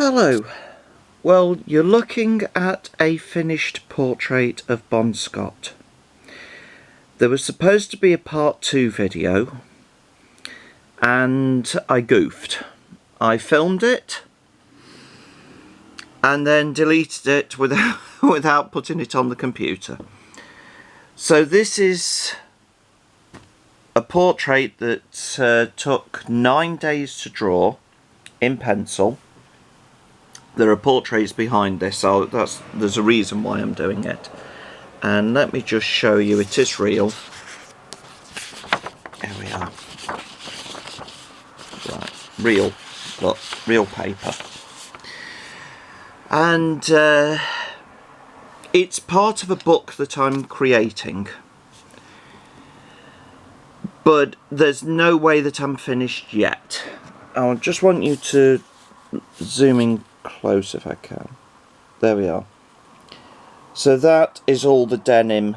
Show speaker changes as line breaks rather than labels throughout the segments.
Hello. Well, you're looking at a finished portrait of Bon Scott. There was supposed to be a part 2 video and I goofed. I filmed it and then deleted it without putting it on the computer. So this is a portrait that took 9 days to draw in pencil. There are portraits behind this, so there's a reason why I'm doing it. And let me just show you, it is real. Here we are. Right, real, look, real paper. And it's part of a book that I'm creating. But there's no way that I'm finished yet. I just want you to zoom in close if I can. There we are. So that is all the denim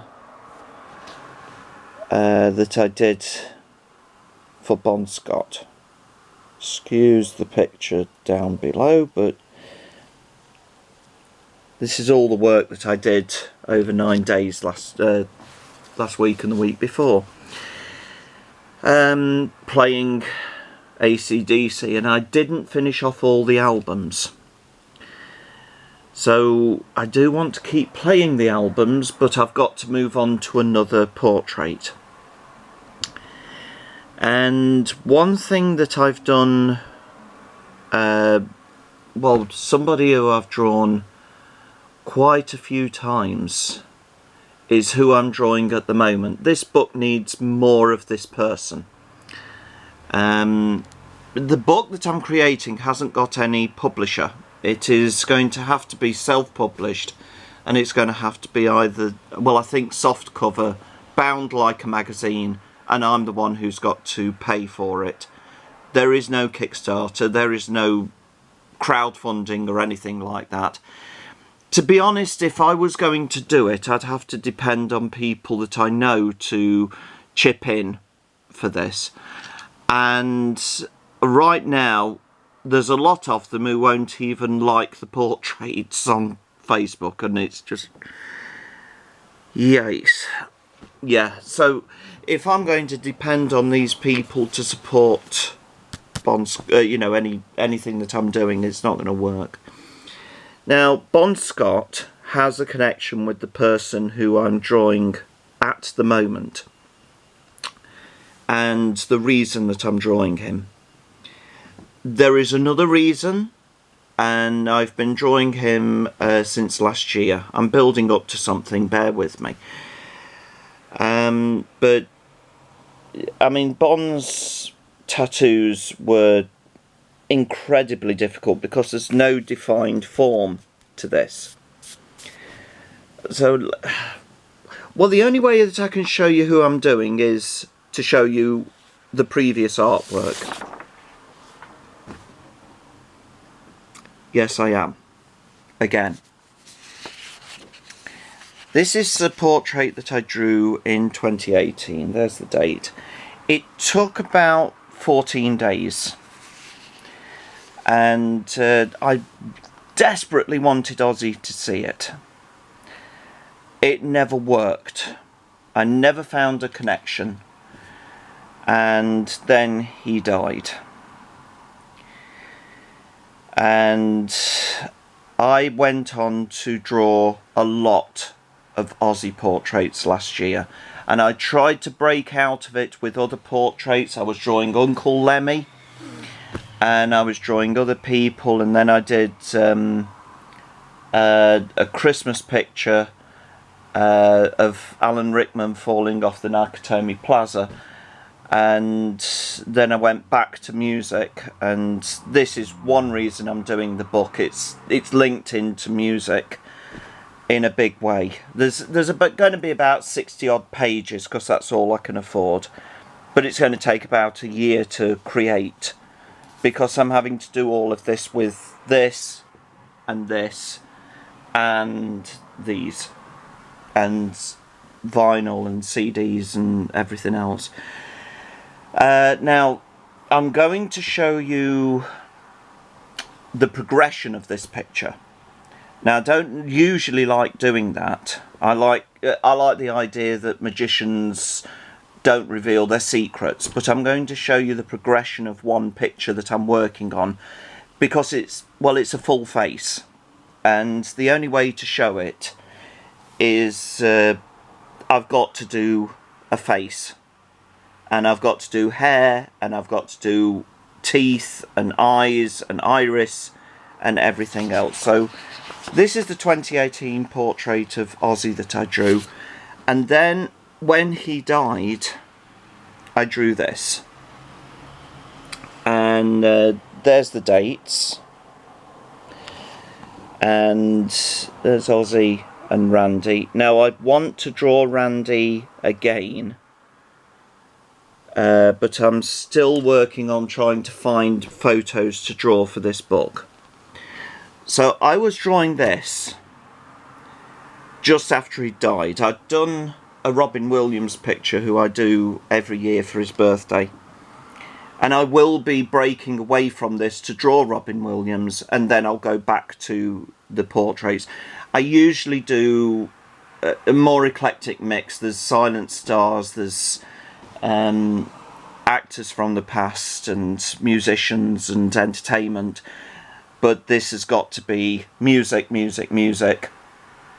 that I did for Bon Scott. Excuse the picture down below, but this is all the work that I did over 9 days last week and the week before. Playing AC/DC, and I didn't finish off all the albums. So I do want to keep playing the albums, but I've got to move on to another portrait. And one thing that I've done, well, somebody who I've drawn quite a few times is who I'm drawing at the moment. This book needs more of this person. The book that I'm creating hasn't got any publisher. It is going to have to be self-published, and it's going to have to be either, well, I think soft cover, bound like a magazine, and I'm the one who's got to pay for it. There is no Kickstarter, there is no crowdfunding or anything like that. To be honest, if I was going to do it, I'd have to depend on people that I know to chip in for this. And right now, there's a lot of them who won't even like the portraits on Facebook, and it's just, yikes. Yeah, so if I'm going to depend on these people to support you know, anything that I'm doing, it's not going to work. Now, Bon Scott has a connection with the person who I'm drawing at the moment, and the reason that I'm drawing him. There is another reason, and I've been drawing him since last year. I'm building up to something, bear with me. But, I mean, Bon's tattoos were incredibly difficult because there's no defined form to this. So, well, the only way that I can show you who I'm doing is to show you the previous artwork. Yes, I am. Again. This is the portrait that I drew in 2018. There's the date. It took about 14 days. And I desperately wanted Ozzy to see it. It never worked. I never found a connection. And then he died. And I went on to draw a lot of Ozzy portraits last year, and I tried to break out of it with other portraits. I was drawing Uncle Lemmy, and I was drawing other people, and then I did a Christmas picture of Alan Rickman falling off the Nakatomi Plaza. And then I went back to music, and this is one reason I'm doing the book. It's linked into music in a big way. There's going to be about 60 odd pages because that's all I can afford, but it's going to take about a year to create because I'm having to do all of this with this and this and these and vinyl and CDs and everything else. Now, I'm going to show you the progression of this picture. Now, I don't usually like doing that. I like the idea that magicians don't reveal their secrets, but I'm going to show you the progression of one picture that I'm working on, because it's a full face, and the only way to show it is I've got to do a face, and I've got to do hair, and I've got to do teeth and eyes and iris and everything else. So this is the 2018 portrait of Ozzy that I drew, and then when he died I drew this, and there's the dates, and there's Ozzy and Randy. Now I want to draw Randy again, but I'm still working on trying to find photos to draw for this book. So I was drawing this just after he died. I'd done a Robin Williams picture, who I do every year for his birthday, and I will be breaking away from this to draw Robin Williams, and then I'll go back to the portraits. I usually do a more eclectic mix. There's silent stars, there's actors from the past, and musicians and entertainment, but this has got to be music, music, music.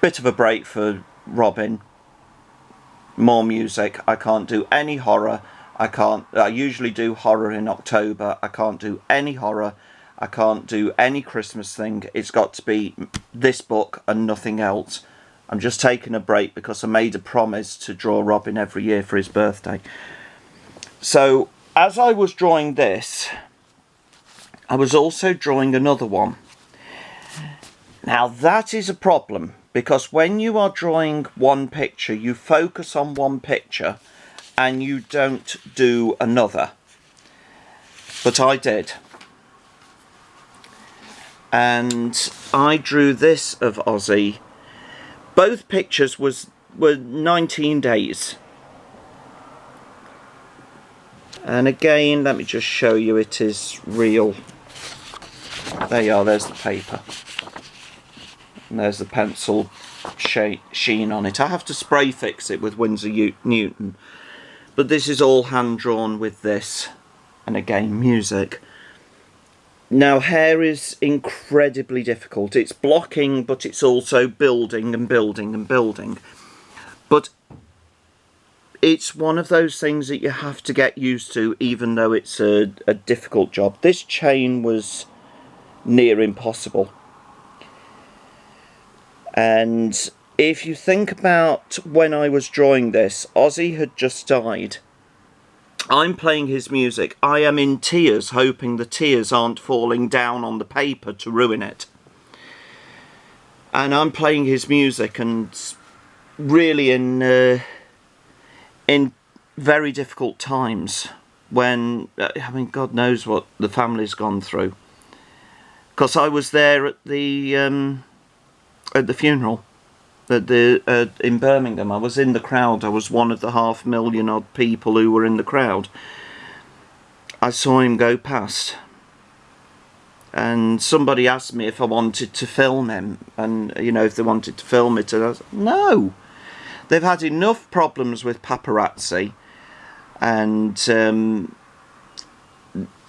Bit of a break for Robin, more music. I can't do any horror. I usually do horror in October. I can't do any horror. I can't do any Christmas thing. It's got to be this book and nothing else. I'm just taking a break because I made a promise to draw Robin every year for his birthday. So as I was drawing this, I was also drawing another one. Now that is a problem, because when you are drawing one picture, you focus on one picture and you don't do another. But I did. And I drew this of Ozzy. Both pictures were 19 days. And again, let me just show you, it is real. There you are, there's the paper. And there's the pencil sheen on it. I have to spray fix it with Winsor Newton. But this is all hand drawn with this. And again, music. Now, hair is incredibly difficult. It's blocking, but it's also building and building and building. But it's one of those things that you have to get used to, even though it's a difficult job. This chain was near impossible. And if you think about when I was drawing this, Ozzy had just died. I'm playing his music. I am in tears, hoping the tears aren't falling down on the paper to ruin it. And I'm playing his music, and really in very difficult times, when, I mean, God knows what the family's gone through. Because I was there at the funeral. In Birmingham. I was in the crowd. I was one of the 500,000 odd people who were in the crowd. I saw him go past, and somebody asked me if I wanted to film him, and you know, if they wanted to film it, and I was like, no, they've had enough problems with paparazzi, and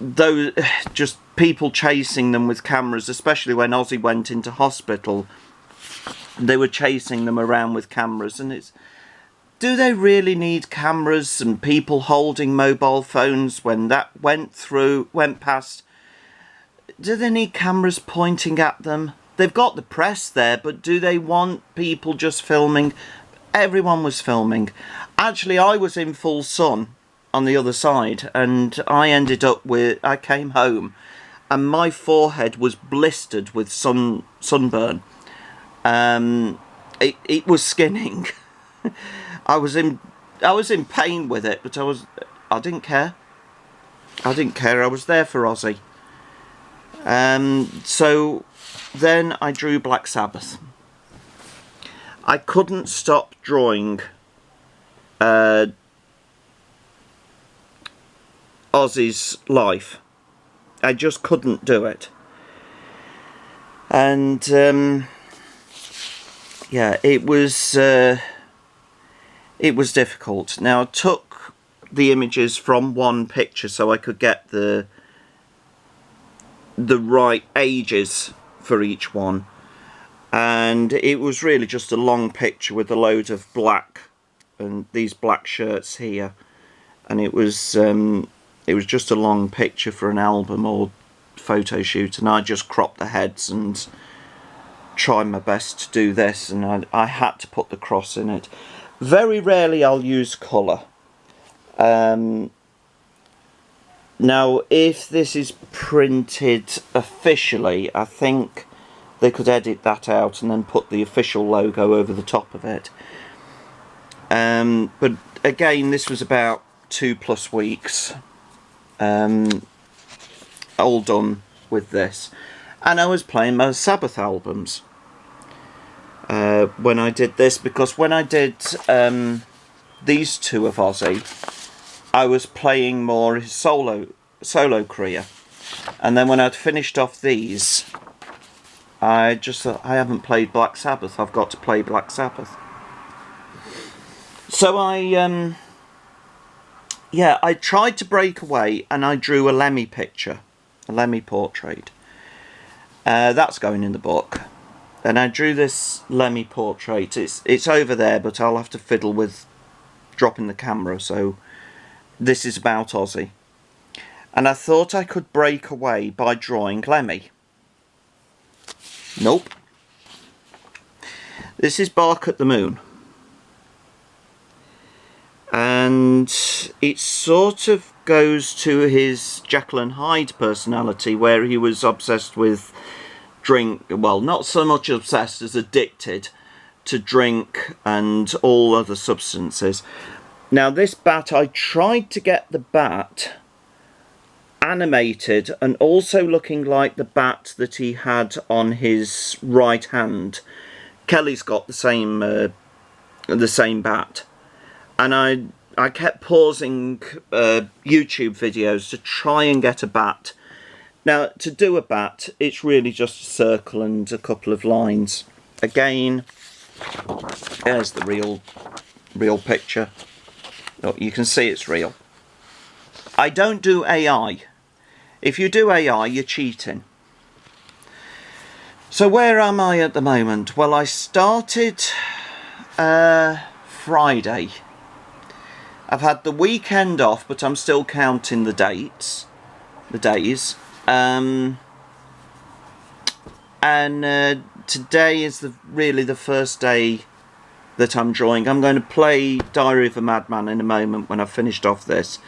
those just people chasing them with cameras, especially when Ozzy went into hospital. They were chasing them around with cameras, and it's, do they really need cameras and people holding mobile phones when that went past? Do they need cameras pointing at them? They've got the press there, but do they want people just filming? Everyone was filming. Actually, I was in full sun on the other side, and I came home and my forehead was blistered with sunburn. It was skinning. I was in pain with it, but I didn't care. I didn't care. I was there for Ozzy. So then I drew Black Sabbath. I couldn't stop drawing Ozzy's life. I just couldn't do it. And yeah, it was difficult. Now I took the images from one picture so I could get the right ages for each one, and it was really just a long picture with a load of black and these black shirts here, and it was just a long picture for an album or photo shoot, and I just cropped the heads and tried my best to do this, and I had to put the cross in it. Very rarely I'll use colour. Now if this is printed officially, I think they could edit that out and then put the official logo over the top of it. But again, this was about 2+ weeks all done with this, and I was playing my Sabbath albums when I did this, because when I did these two of Ozzy, I was playing more his solo career, and then when I'd finished off these, I just thought, I haven't played Black Sabbath, I've got to play Black Sabbath. So I tried to break away, and I drew a Lemmy picture, a Lemmy portrait. That's going in the book. And I drew this Lemmy portrait. It's over there, but I'll have to fiddle with dropping the camera, so this is about Ozzy. And I thought I could break away by drawing Lemmy. Nope. This is Bark at the Moon. And it sort of goes to his Jekyll and Hyde personality, where he was obsessed with drink, well, not so much obsessed as addicted to drink and all other substances. Now this bat, I tried to get the bat animated and also looking like the bat that he had on his right hand. Kelly's got the same bat, and I kept pausing YouTube videos to try and get a bat. Now, to do a bat, it's really just a circle and a couple of lines. Again, there's the real picture. Look, you can see it's real. I don't do AI. If you do AI, you're cheating. So where am I at the moment? Well, I started Friday. I've had the weekend off, but I'm still counting the days. And today is really the first day that I'm drawing. I'm going to play Diary of a Madman in a moment when I've finished off this,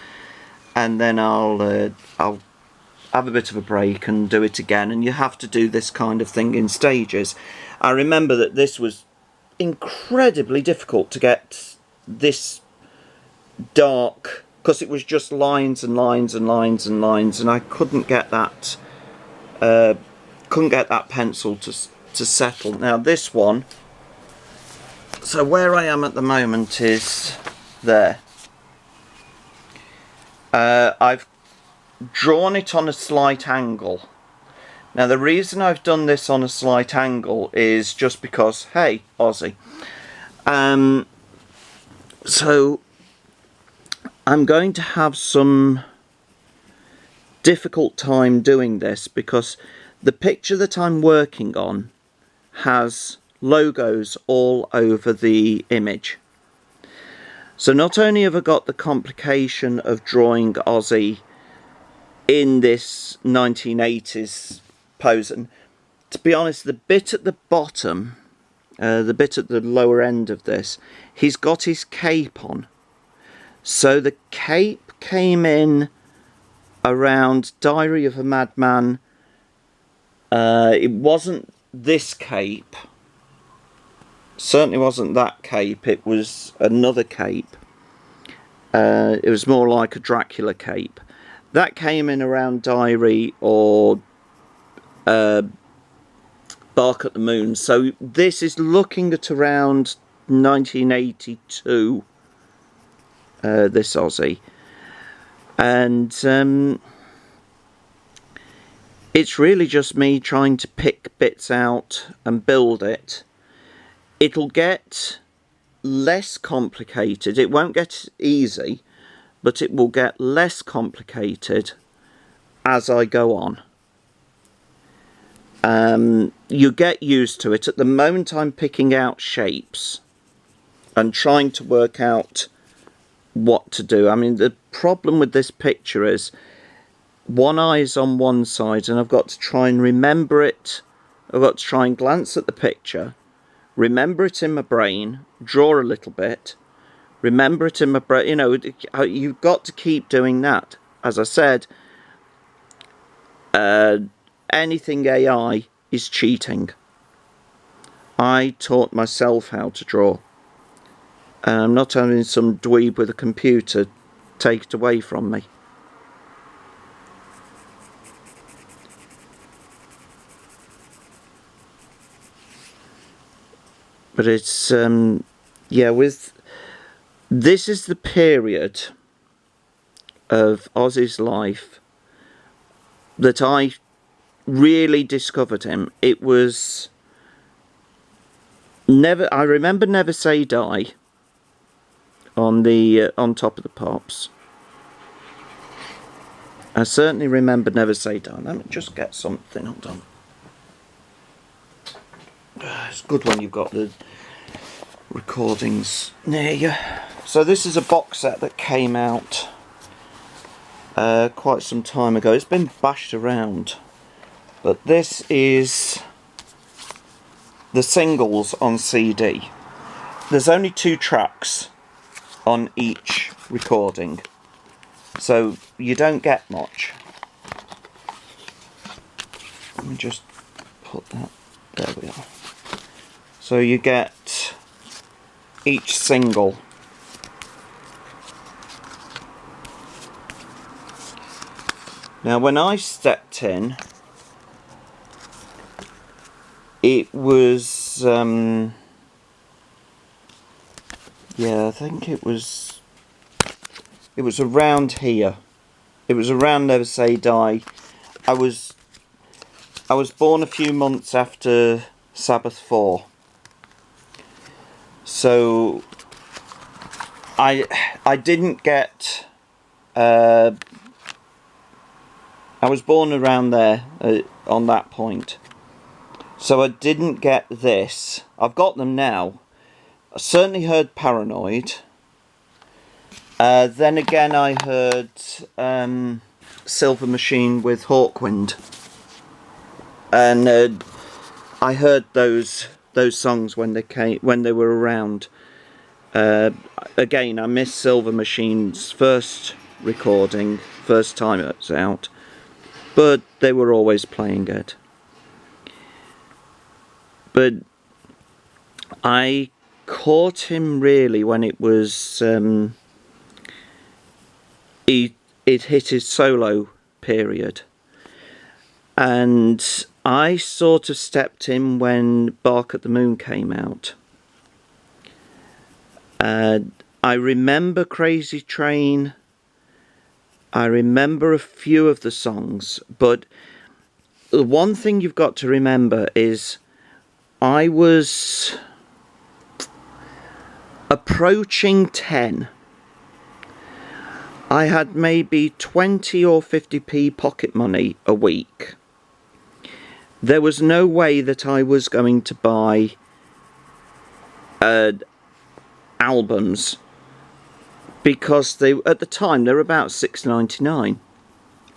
and then I'll have a bit of a break and do it again. And you have to do this kind of thing in stages. I remember that this was incredibly difficult to get this dark, because it was just lines and lines and lines and lines, and I couldn't get that pencil to settle. Now this one, so where I am at the moment is there. I've drawn it on a slight angle. Now the reason I've done this on a slight angle is just because, hey, Ozzy. So I'm going to have some difficult time doing this, because the picture that I'm working on has logos all over the image. So not only have I got the complication of drawing Ozzy in this 1980s pose, and to be honest, the bit at the bottom, the bit at the lower end of this, he's got his cape on. So the cape came in around Diary of a Madman. It wasn't this cape. Certainly wasn't that cape. It was another cape. It was more like a Dracula cape. That came in around Diary or Bark at the Moon. So this is looking at around 1982. This Ozzy, and it's really just me trying to pick bits out and build it. It'll get less complicated. It won't get easy, but it will get less complicated as I go on. You get used to it. At the moment I'm picking out shapes and trying to work out what to do. I mean, the problem with this picture is one eye's on one side and I've got to try and remember it. I've got to try and glance at the picture, remember it in my brain, draw a little bit, remember it in my brain. You know, you've got to keep doing that. As I said, anything AI is cheating. I taught myself how to draw. I'm not having some dweeb with a computer take it away from me. But it's, yeah, this is the period of Ozzy's life that I really discovered him. It was I remember Never Say Die on Top of the Pops. I certainly remember Never Say Die. Let me just get something, hold on. It's good when you've got the recordings near you. So this is a box set that came out quite some time ago. It's been bashed around, but this is the singles on CD. There's only 2 tracks on each recording, so you don't get much. Let me just put that, there we are. So you get each single. Now when I stepped in, it was, yeah, I think it was around here. It was around Never Say Die. I was born a few months after Sabbath 4. So I didn't get, I was born around there on that point. So I didn't get this. I've got them now. I certainly heard Paranoid. Then again I heard Silver Machine with Hawkwind. And I heard those songs when they were around. Again, I missed Silver Machine's first recording, first time it was out, but they were always playing it. But I caught him really when it was it hit his solo period, and I sort of stepped in when Bark at the Moon came out. I remember Crazy Train. I remember a few of the songs, but the one thing you've got to remember is I was approaching 10. I had maybe 20 or 50p pocket money a week. There was no way that I was going to buy albums, because they, at the time, they were about $6.99,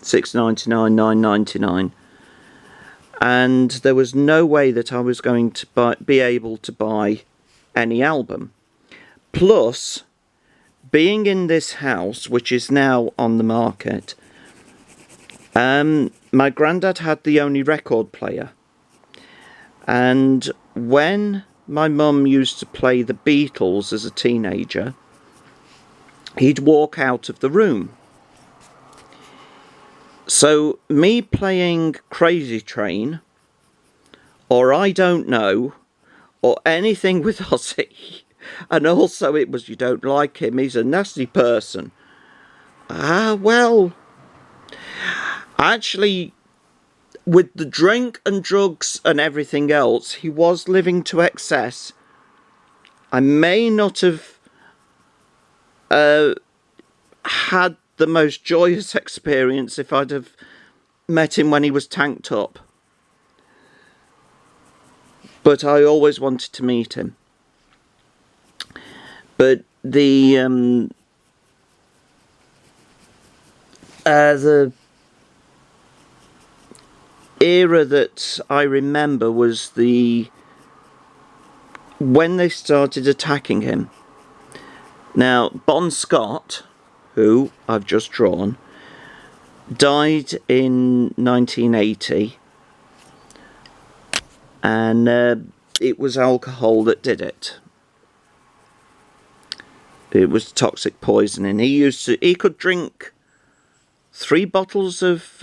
$9.99, and there was no way that I was going to be able to buy any album. Plus, being in this house, which is now on the market, my granddad had the only record player, and when my mum used to play the Beatles as a teenager, he'd walk out of the room. So me playing Crazy Train, or I Don't Know, or anything with Ozzy, and also it was You Don't Like Him, He's a Nasty Person. Well, actually, with the drink and drugs and everything else, he was living to excess. I may not have had the most joyous experience if I'd have met him when he was tanked up. But I always wanted to meet him. But the era that I remember was when they started attacking him. Now, Bon Scott, who I've just drawn, died in 1980, and it was alcohol that did it. It was toxic poisoning. He could drink 3 bottles of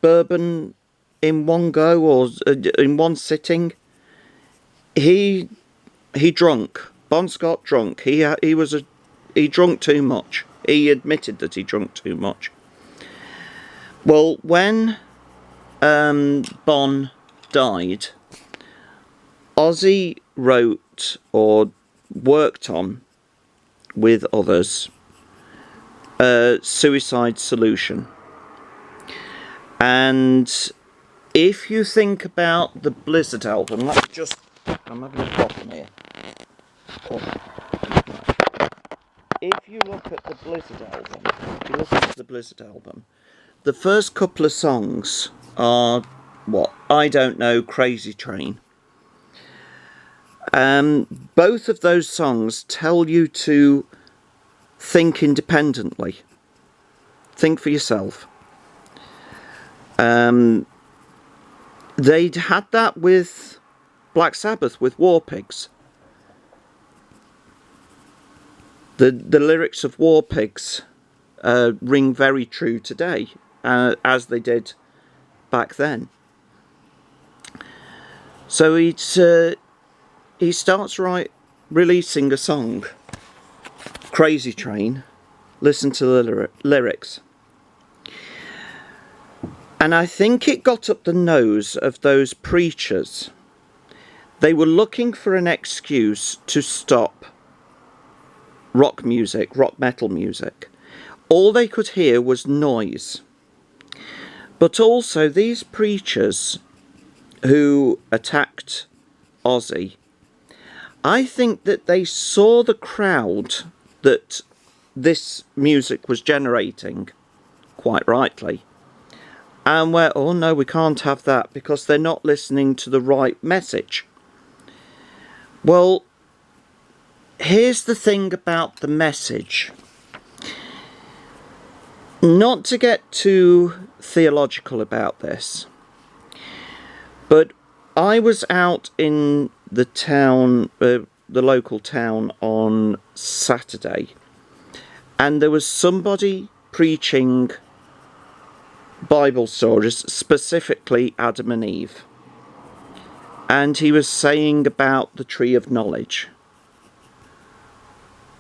bourbon in one go, or in one sitting. He drunk. Bon Scott drunk. He drunk too much. He admitted that he drunk too much. Well, when Bon died, Ozzy wrote or worked on, with others, a Suicide Solution. And if you think about the Blizzard album, I'm having a problem here. If you look at the Blizzard album, the first couple of songs are, what, I Don't Know, Crazy Train. Both of those songs tell you to think independently. Think for yourself. They'd had that with Black Sabbath, with War Pigs. The lyrics of War Pigs ring very true today, as they did back then. So he starts releasing a song, Crazy Train. Listen to the lyrics. And I think it got up the nose of those preachers. They were looking for an excuse to stop rock music, rock metal music. All they could hear was noise. But also these preachers who attacked Ozzy, I think that they saw the crowd that this music was generating, quite rightly, and went, oh no, we can't have that because they're not listening to the right message. Well, here's the thing about the message. Not to get too theological about this, but I was out in the town, the local town, on Saturday, and there was somebody preaching Bible stories, specifically Adam and Eve, and he was saying about the tree of knowledge.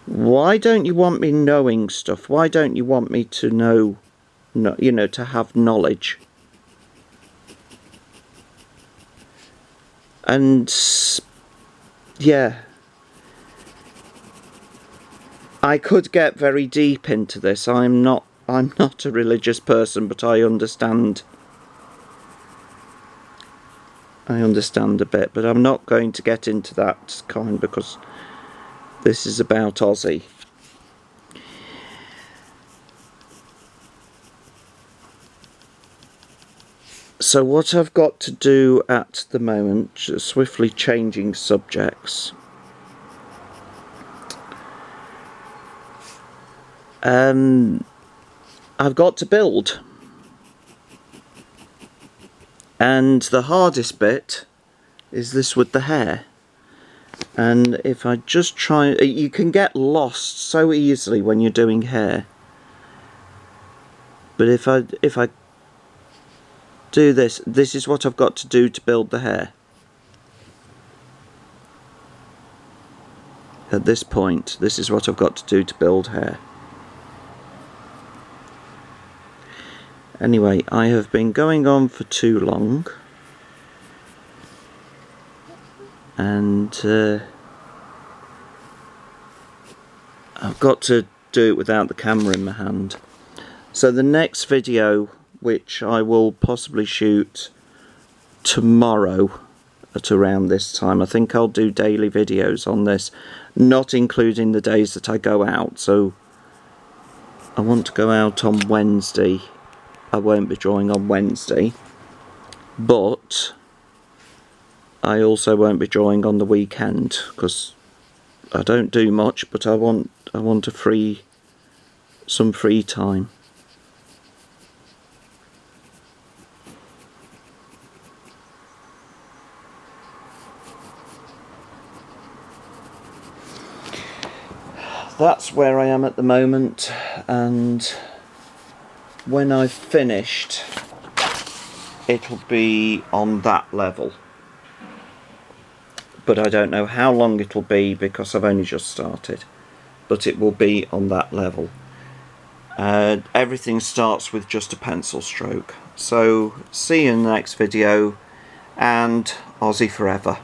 Why don't you want me knowing stuff? Why don't you want me to know, to have knowledge? And yeah, I could get very deep into this. I'm not a religious person, but I understand a bit, but I'm not going to get into that kind because this is about Ozzy. So what I've got to do at the moment, just swiftly changing subjects, I've got to build. And the hardest bit is this with the hair. And if I just try, you can get lost so easily when you're doing hair. But if I do this, this is what I've got to do to build the hair. At this point, this is what I've got to do to build hair. Anyway, I have been going on for too long, and I've got to do it without the camera in my hand. So the next video, which I will possibly shoot tomorrow at around this time, I think I'll do daily videos on this, not including the days that I go out. So I want to go out on Wednesday. I won't be drawing on Wednesday, but I also won't be drawing on the weekend because I don't do much, but I want some free time. That's where I am at the moment, and when I've finished it'll be on that level, but I don't know how long it'll be because I've only just started, but it will be on that level. Everything starts with just a pencil stroke. So see you in the next video, and Ozzy forever.